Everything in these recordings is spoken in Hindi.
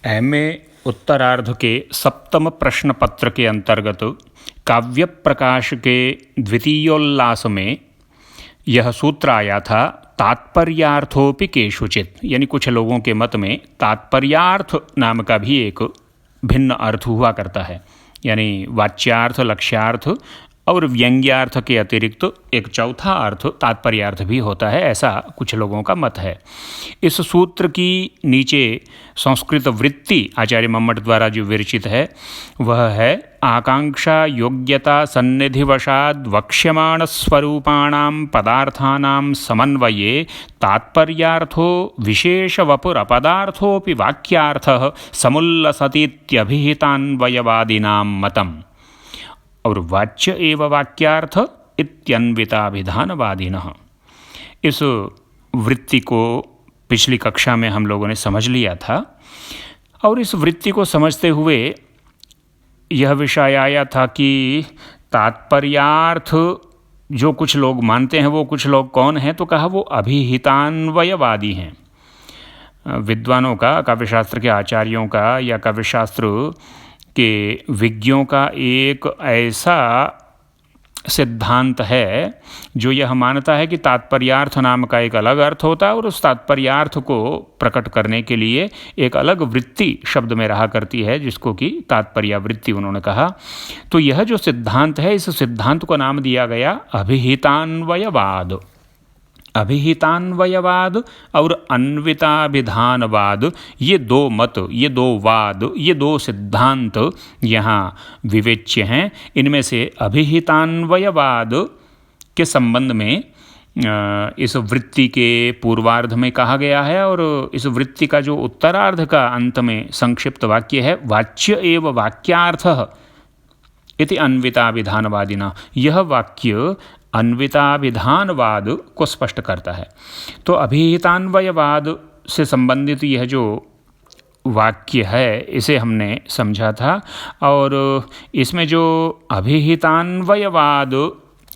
एमए उत्तरार्ध के सप्तम प्रश्न पत्र के अंतर्गत काव्य प्रकाश के द्वितीयोल्लास में यह सूत्र आया था, तात्पर्यार्थोपि केषुचित्, यानी कुछ लोगों के मत में तात्पर्यार्थ नाम का भी एक भिन्न अर्थ हुआ करता है, यानी वाच्यार्थ, लक्ष्यार्थ और व्यंग्यार्थ के अतिरिक्त एक चौथा अर्थ तात्पर्यार्थ भी होता है, ऐसा कुछ लोगों का मत है। इस सूत्र की नीचे संस्कृत वृत्ति आचार्य मम्मट द्वारा जो विरचित है वह है, आकांक्षा योग्यता सन्निधिवशाद वक्ष्यमाण स्वरूपाणां पदार्थानां समन्वये तात्पर्यार्थो विशेष वपुरपदार्थोपि वाक्यार्थः समुल्लसतीत्यभिहितान्वयवादिनां मतम्। और वाच्य एव वाक्यार्थ इत्यन्विताभिधानवादिनः। इस वृत्ति को पिछली कक्षा में हम लोगों ने समझ लिया था और इस वृत्ति को समझते हुए यह विषय आया था कि तात्पर्यार्थ जो कुछ लोग मानते हैं वो कुछ लोग कौन हैं, तो कहा वो अभिहितान्वयवादी हैं। विद्वानों का, काव्यशास्त्र के आचार्यों का या काव्यशास्त्र के विज्ञों का एक ऐसा सिद्धांत है जो यह मानता है कि तात्पर्यार्थ नाम का एक अलग अर्थ होता है और उस तात्पर्यार्थ को प्रकट करने के लिए एक अलग वृत्ति शब्द में रहा करती है, जिसको कि तात्पर्यावृत्ति उन्होंने कहा। तो यह जो सिद्धांत है, इस सिद्धांत को नाम दिया गया अभिहितान्वयवाद। अभिहितान्वयवाद और अन्विताभिधानवाद, ये दो मत, ये दो वाद, ये दो सिद्धांत यहाँ विवेच्य हैं। इनमें से अभिहितान्वयवाद के संबंध में इस वृत्ति के पूर्वार्ध में कहा गया है और इस वृत्ति का जो उत्तरार्ध का अंत में संक्षिप्त वाक्य है, वाच्य एव वाक्यार्थः इति अन्विताभिधानवादिना, यह वाक्य अन्विताभिधानवाद को स्पष्ट करता है। तो अभिहितान्वयवाद से संबंधित यह जो वाक्य है इसे हमने समझा था और इसमें जो अभिहितान्वयवाद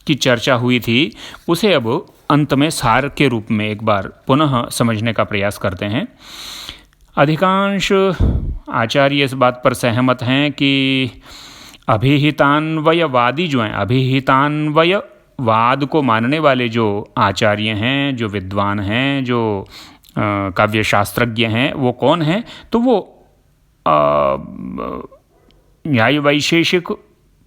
की चर्चा हुई थी उसे अब अंत में सार के रूप में एक बार पुनः समझने का प्रयास करते हैं। अधिकांश आचार्य इस बात पर सहमत हैं कि अभिहितान्वयवादी जो हैं, अभिहितान्वयवाद को मानने वाले जो आचार्य हैं, जो विद्वान हैं, जो काव्यशास्त्रज्ञ हैं, वो कौन हैं, तो वो न्याय वैशेषिक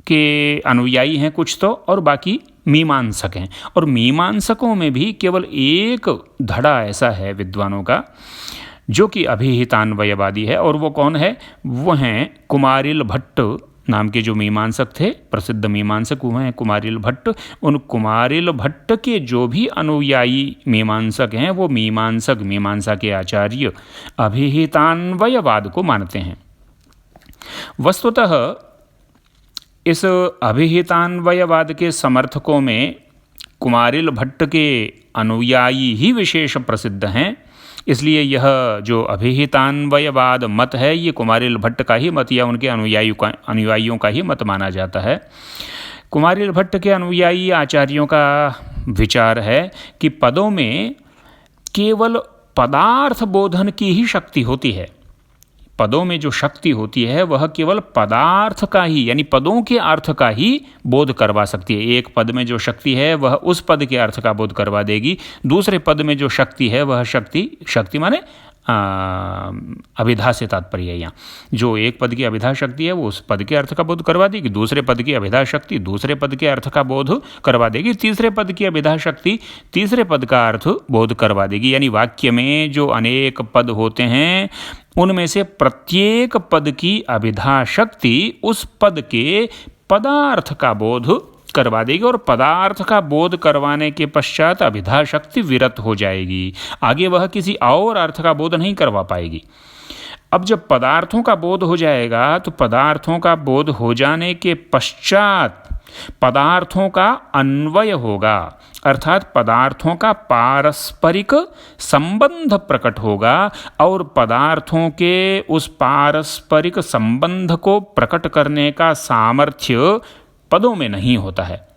के अनुयायी हैं कुछ तो, और बाकी मीमांसक हैं। और मीमांसकों में भी केवल एक धड़ा ऐसा है विद्वानों का जो कि अभिहितान्वयवादी है, और वो कौन है, वो हैं कुमारिल भट्ट नाम के जो मीमांसक थे, प्रसिद्ध मीमांसक हुए हैं कुमारिल भट्ट। उन कुमारिल भट्ट के जो भी अनुयायी मीमांसक हैं वो मीमांसा के आचार्य अभिहितान्वयवाद को मानते हैं। वस्तुतः इस अभिहितान्वयवाद के समर्थकों में कुमारिल भट्ट के अनुयायी ही विशेष प्रसिद्ध हैं, इसलिए यह जो अभिहितान्वयवाद मत है ये कुमारिल भट्ट का ही मत या उनके अनुयायियों का ही मत माना जाता है। कुमारिल भट्ट के अनुयायी आचार्यों का विचार है कि पदों में केवल पदार्थ बोधन की ही शक्ति होती है। पदों में जो शक्ति होती है वह केवल पदार्थ का ही, यानी पदों के अर्थ का ही बोध करवा सकती है। एक पद में जो शक्ति है वह उस पद के अर्थ का बोध करवा देगी, दूसरे पद में जो शक्ति है वह शक्ति माने अभिधा से तात्पर्य है। यहाँ जो एक पद की अभिधा शक्ति है वो उस पद के अर्थ का बोध करवा देगी, दूसरे पद की अभिधा शक्ति दूसरे पद के अर्थ का बोध करवा देगी, तीसरे पद की अभिधा शक्ति तीसरे पद का अर्थ बोध करवा देगी। यानी वाक्य में जो अनेक पद होते हैं उनमें से प्रत्येक पद की अभिधा शक्ति उस पद के पदार्थ का बोध करवा देगी और पदार्थ का बोध करवाने के पश्चात अभिधा शक्ति विरत हो जाएगी, आगे वह किसी और अर्थ का बोध नहीं करवा पाएगी। अब जब पदार्थों का बोध हो जाएगा तो पदार्थों का बोध हो जाने के पश्चात पदार्थों का अन्वय होगा, अर्थात पदार्थों का पारस्परिक संबंध प्रकट होगा और पदार्थों के उस पारस्परिक संबंध को प्रकट करने का सामर्थ्य पदों में नहीं होता है।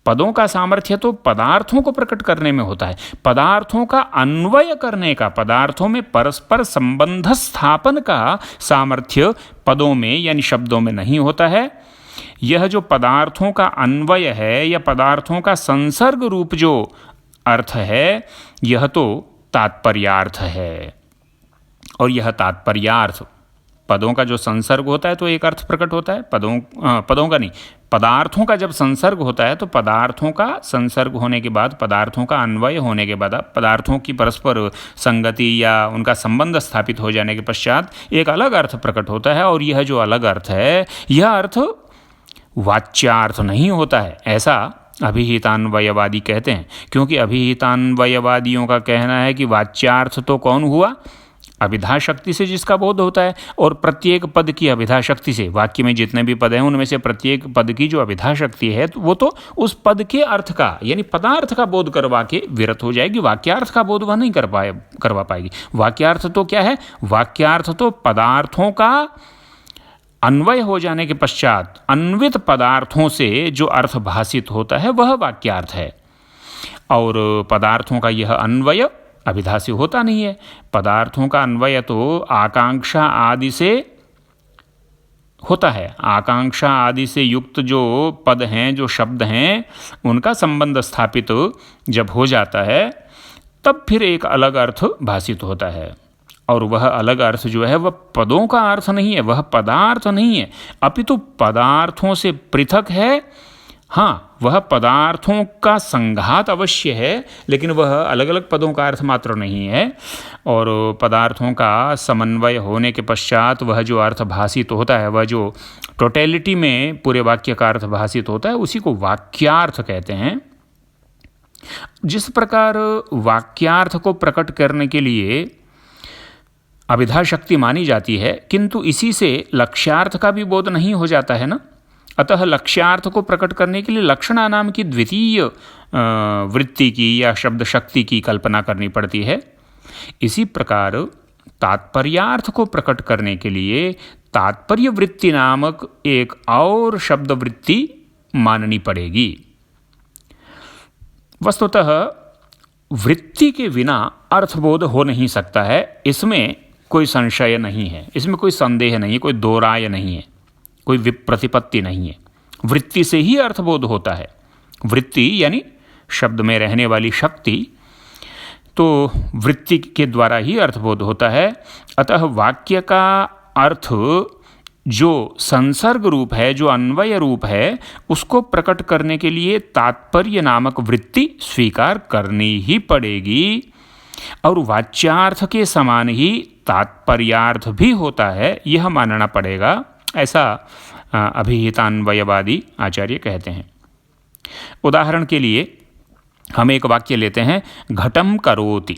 पदों का सामर्थ्य तो पदार्थों को प्रकट करने में होता है, पदार्थों का अन्वय करने का, पदार्थों में परस्पर संबंध स्थापन का सामर्थ्य पदों में यानी शब्दों में नहीं होता है। यह जो पदार्थों का अन्वय है या पदार्थों का संसर्ग रूप जो अर्थ है, यह तो तात्पर्यार्थ है। और यह तात्पर्यार्थ, पदों का जो संसर्ग होता है तो एक अर्थ प्रकट होता है, पदों का नहीं, पदार्थों का जब संसर्ग होता है तो पदार्थों का संसर्ग होने के बाद, पदार्थों का अन्वय होने के बाद, पदार्थों की परस्पर संगति या उनका संबंध स्थापित हो जाने के पश्चात एक अलग अर्थ प्रकट होता है। और यह जो अलग अर्थ है, यह अर्थ वाच्यार्थ नहीं होता है, ऐसा अभिहितान्वयवादी कहते हैं। क्योंकि अभिहितान्वयवादियों का कहना है कि वाच्यार्थ तो कौन हुआ? अभिधा शक्ति से जिसका बोध होता है, और प्रत्येक पद की अभिधा शक्ति से, वाक्य में जितने भी पद हैं उनमें से प्रत्येक पद की जो अभिधा शक्ति है तो वो तो उस पद के अर्थ का यानी पदार्थ का बोध करवा के विरत हो जाएगी। वाक्यार्थ का बोध वह नहीं करवा पाएगी। वाक्यार्थ तो क्या है? वाक्यार्थ तो पदार्थों का अन्वय हो जाने के पश्चात अन्वित पदार्थों से जो अर्थ भाषित होता है वह वाक्यार्थ है। और पदार्थों का यह अन्वय अभिधा से होता नहीं है। पदार्थों का अन्वय तो आकांक्षा आदि से होता है। आकांक्षा आदि से युक्त जो पद हैं, जो शब्द हैं, उनका संबंध स्थापित जब हो जाता है तब फिर एक अलग अर्थ भाषित होता है। और वह अलग अर्थ जो है वह पदों का अर्थ नहीं है, वह पदार्थ नहीं है, अपितु पदार्थों से पृथक है। हाँ, वह पदार्थों का संघात अवश्य है, लेकिन वह अलग अलग पदों का अर्थ मात्र नहीं है। और पदार्थों का समन्वय होने के पश्चात वह जो अर्थ भाषित होता है, वह जो टोटलिटी में पूरे वाक्य का अर्थ भाषित होता है, उसी को वाक्यार्थ कहते हैं। जिस प्रकार वाक्यार्थ को प्रकट करने के लिए अभिधा शक्ति मानी जाती है, किंतु इसी से लक्ष्यार्थ का भी बोध नहीं हो जाता है ना। अतः लक्ष्यार्थ को प्रकट करने के लिए लक्षणा नाम की द्वितीय वृत्ति की या शब्द शक्ति की कल्पना करनी पड़ती है। इसी प्रकार तात्पर्यार्थ को प्रकट करने के लिए तात्पर्य वृत्ति नामक एक और शब्द वृत्ति माननी पड़ेगी। वस्तुतः वृत्ति के बिना अर्थबोध हो नहीं सकता है, इसमें कोई संशय नहीं है, इसमें कोई संदेह नहीं है, कोई दो राय नहीं है, कोई विप्रतिपत्ति नहीं है। वृत्ति से ही अर्थबोध होता है। वृत्ति यानी शब्द में रहने वाली शक्ति, तो वृत्ति के द्वारा ही अर्थबोध होता है। अतः वाक्य का अर्थ जो संसर्ग रूप है, जो अन्वय रूप है, उसको प्रकट करने के लिए तात्पर्य नामक वृत्ति स्वीकार करनी ही पड़ेगी। और वाच्यार्थ के समान ही तात्पर्यार्थ भी होता है, यह मानना पड़ेगा, ऐसा अभिहितान्वयवादी आचार्य कहते हैं। उदाहरण के लिए हम एक वाक्य लेते हैं, घटम करोति।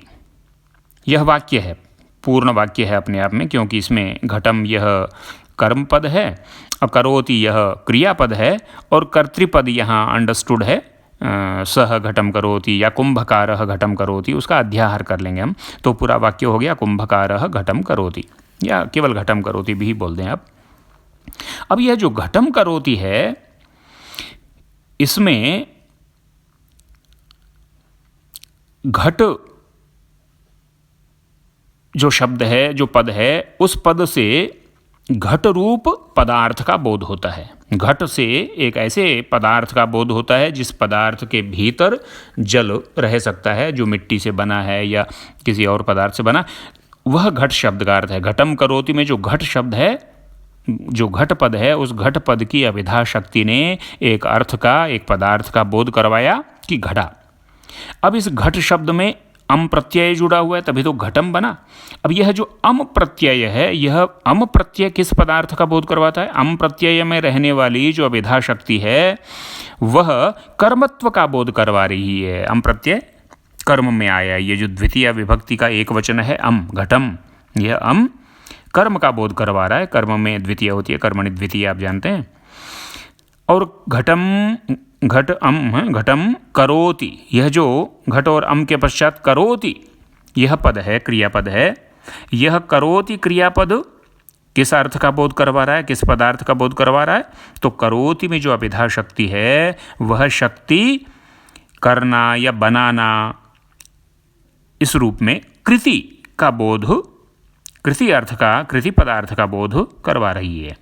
यह वाक्य है, पूर्ण वाक्य है अपने आप में, क्योंकि इसमें घटम यह कर्म पद है और करोति यह क्रियापद है, और कर्तृपद यहाँ अंडरस्टूड है, सह घटम करोति या कुंभकारः घटम करोति, उसका अध्याहार कर लेंगे हम, तो पूरा वाक्य हो गया कुंभकारः घटम करोति, या केवल घटम करोति भी बोल दें आप। अब यह जो घटम करोति है, इसमें घट जो शब्द है, जो पद है, उस पद से घट रूप पदार्थ का बोध होता है। घट से एक ऐसे पदार्थ का बोध होता है जिस पदार्थ के भीतर जल रह सकता है, जो मिट्टी से बना है या किसी और पदार्थ से बना, वह घट शब्द का अर्थ है। घटम करोति में जो घट शब्द है, जो घट पद है, उस घट पद की अभिधा शक्ति ने एक अर्थ का, एक पदार्थ का बोध करवाया कि घड़ा। अब इस घट शब्द में अम प्रत्यय जुड़ा हुआ है, तभी तो घटम बना। अब यह जो अम प्रत्यय है, यह अम प्रत्यय किस पदार्थ का बोध करवाता है? अम प्रत्यय में रहने वाली जो अभिधा शक्ति है वह कर्मत्व का बोध करवा रही है। अम प्रत्यय कर्म में आया, ये जो द्वितीय विभक्ति का एक वचन है अम, घटम, यह अम कर्म का बोध करवा रहा है। कर्म में द्वितीय होती है, कर्मणि द्वितीय, आप जानते हैं। और घटम, घट अम, घटम करोति, यह जो घट और अम के पश्चात करोति यह पद है, क्रियापद है। यह करोति क्रियापद किस अर्थ का बोध करवा रहा है, किस पदार्थ का बोध करवा रहा है? तो करोति में जो अभिधा शक्ति है वह शक्ति करना या बनाना इस रूप में कृति का बोध, कृति अर्थ का, कृति पदार्थ का बोध करवा रही है।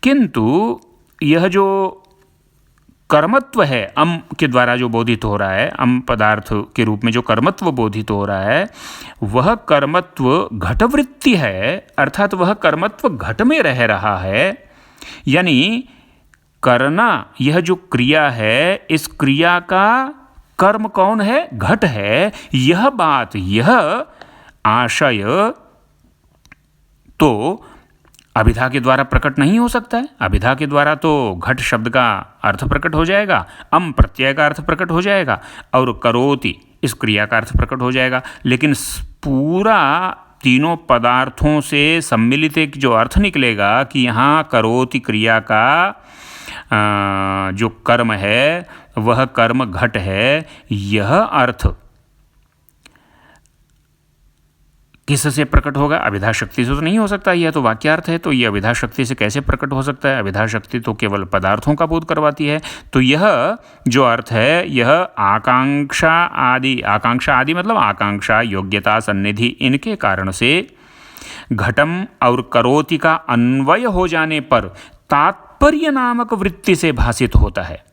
किंतु यह जो कर्मत्व है अम के द्वारा जो बोधित हो रहा है, अम पदार्थ के रूप में जो कर्मत्व बोधित हो रहा है, वह कर्मत्व घटवृत्ति है, अर्थात वह कर्मत्व घट में रह रहा है। यानी करना यह जो क्रिया है, इस क्रिया का कर्म कौन है? घट है। यह बात, यह आशय तो अभिधा के द्वारा प्रकट नहीं हो सकता है। अभिधा के द्वारा तो घट शब्द का अर्थ प्रकट हो जाएगा, अम प्रत्यय का अर्थ प्रकट हो जाएगा और करोति इस क्रिया का अर्थ प्रकट हो जाएगा। लेकिन पूरा तीनों पदार्थों से सम्मिलित एक जो अर्थ निकलेगा कि यहाँ करोति क्रिया का जो कर्म है वह कर्म घट है, यह अर्थ किससे प्रकट होगा? अभिधा शक्ति से तो नहीं हो सकता। यह तो वाक्यार्थ है, तो यह अभिधा शक्ति से कैसे प्रकट हो सकता है? अभिधा शक्ति तो केवल पदार्थों का बोध करवाती है। तो यह जो अर्थ है यह आकांक्षा आदि, आकांक्षा आदि मतलब आकांक्षा, योग्यता, सन्निधि, इनके कारण से घटम और करोति का अन्वय हो जाने पर तात्पर्य नामक वृत्ति से भासित होता है।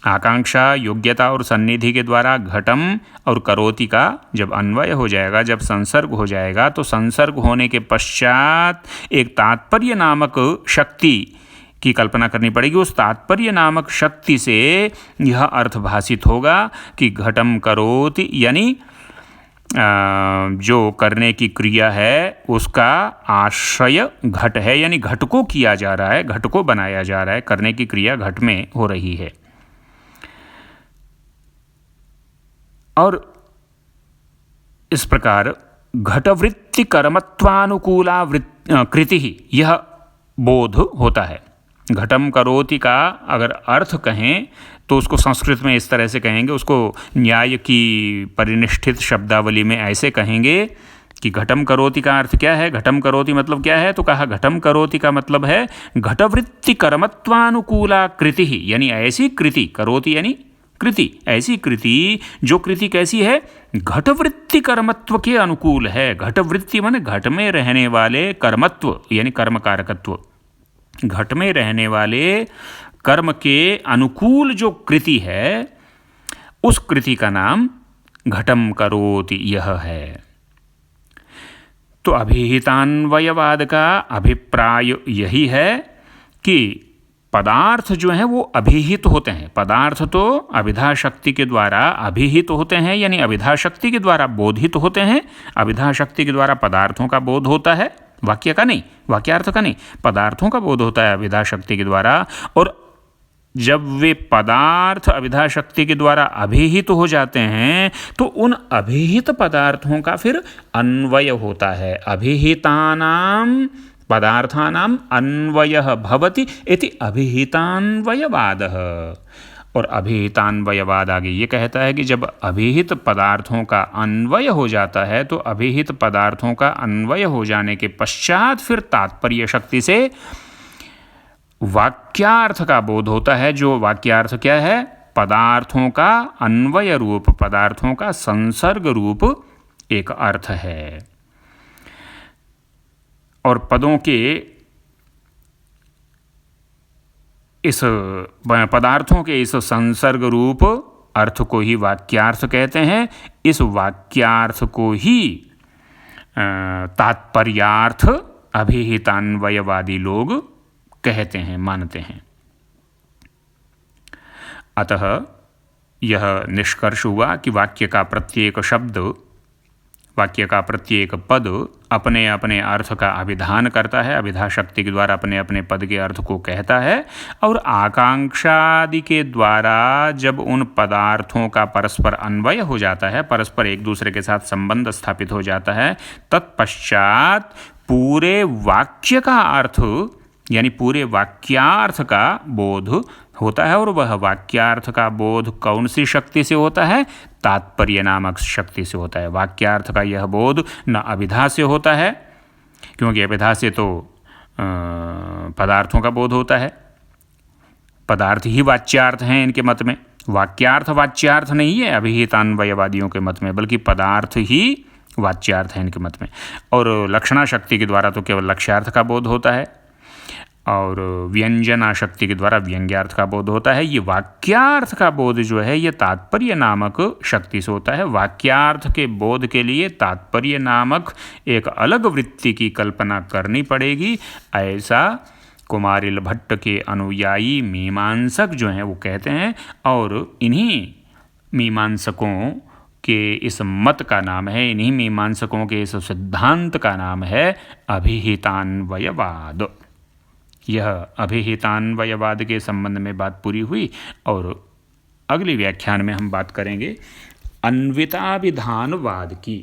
आकांक्षा, योग्यता और सन्निधि के द्वारा घटम और करोति का जब अन्वय हो जाएगा, जब संसर्ग हो जाएगा, तो संसर्ग होने के पश्चात एक तात्पर्य नामक शक्ति की कल्पना करनी पड़ेगी। उस तात्पर्य नामक शक्ति से यह अर्थ भासित होगा कि घटम करोति, यानी जो करने की क्रिया है उसका आश्रय घट है, यानी घट को किया जा रहा है, घट को बनाया जा रहा है, करने की क्रिया घट में हो रही है। और इस प्रकार घटवृत्ति कर्मत्वानुकूला कृति ही यह बोध होता है। घटम करोति का अगर अर्थ कहें तो उसको संस्कृत में इस तरह से कहेंगे, उसको न्याय की परिनिष्ठित शब्दावली में ऐसे कहेंगे कि घटम करोति का अर्थ क्या है? घटम करोति मतलब क्या है? तो कहा घटम करोति का मतलब है घटवृत्ति कर्मत्वानुकूला कृति ही, यानी ऐसी कृति, करोति यानी कृति, ऐसी कृति जो कृति कैसी है? घटवृत्ति कर्मत्व के अनुकूल है। घटवृत्ति माने घट में रहने वाले कर्मत्व यानी कर्म कारकत्व, घट में रहने वाले कर्म के अनुकूल जो कृति है उस कृति का नाम घटम करोति यह है। तो अभिहितान्वयवाद का अभिप्राय यही है कि पदार्थ जो हैं वो अभिहित होते हैं। पदार्थ तो अभिधा शक्ति के द्वारा अभिहित होते हैं, यानी अभिधा शक्ति के द्वारा बोधित होते हैं। अभिधा शक्ति के द्वारा पदार्थों का बोध होता है, वाक्य का नहीं, वाक्यार्थ का नहीं, पदार्थों का बोध होता है अभिधा शक्ति के द्वारा। और जब वे पदार्थ अभिधा शक्ति के द्वारा अभिहित हो जाते हैं तो उन अभिहित पदार्थों का फिर अन्वय होता है। अभिहितानां पदार्थानां अन्वयः भवति इति अभिहितान्वयवादः। और अभिहितान्वयवाद आगे ये कहता है कि जब अभिहित पदार्थों का अन्वय हो जाता है तो अभिहित पदार्थों का अन्वय हो जाने के पश्चात फिर तात्पर्य शक्ति से वाक्यार्थ का बोध होता है। जो वाक्यार्थ क्या है? पदार्थों का अन्वय रूप, पदार्थों का संसर्ग रूप एक अर्थ है। और पदों के इस पदार्थों के इस संसर्ग रूप अर्थ को ही वाक्यार्थ कहते हैं। इस वाक्यार्थ को ही तात्पर्यार्थ अभिहितान्वयवादी लोग कहते हैं, मानते हैं। अतः यह निष्कर्ष हुआ कि वाक्य का प्रत्येक शब्द, वाक्य का प्रत्येक पद अपने अपने अर्थ का अभिधान करता है, अभिधा शक्ति के द्वारा अपने अपने पद के अर्थ को कहता है। और आकांक्षा आदि के द्वारा जब उन पदार्थों का परस्पर अन्वय हो जाता है, परस्पर एक दूसरे के साथ संबंध स्थापित हो जाता है, तत्पश्चात पूरे वाक्य का अर्थ यानी पूरे वाक्यार्थ का बोध होता है। और वह वाक्यार्थ का बोध कौन सी शक्ति से होता है? तात्पर्य नामक शक्ति से होता है। वाक्यार्थ का यह बोध न अभिधा से होता है, क्योंकि अभिधा से तो पदार्थों का बोध होता है, पदार्थ ही वाच्यार्थ हैं इनके मत में, वाक्यार्थ वाच्यार्थ नहीं है अभिहितान्वयवादियों के मत में, बल्कि पदार्थ ही वाच्यार्थ है इनके मत में। और लक्षणा शक्ति के द्वारा तो केवल लक्ष्यार्थ का बोध होता है, और व्यंजना शक्ति के द्वारा व्यंग्यार्थ का बोध होता है। ये वाक्यार्थ का बोध जो है ये तात्पर्य नामक शक्ति से होता है। वाक्यार्थ के बोध के लिए तात्पर्य नामक एक अलग वृत्ति की कल्पना करनी पड़ेगी, ऐसा कुमारिल भट्ट के अनुयायी मीमांसक जो हैं वो कहते हैं। और इन्हीं मीमांसकों के इस मत का नाम है, इन्हीं मीमांसकों के इस सिद्धांत का नाम है अभिहितान्वयवाद। यह अभिहितान्वयवाद के संबंध में बात पूरी हुई, और अगले व्याख्यान में हम बात करेंगे अन्विताभिधानवाद की।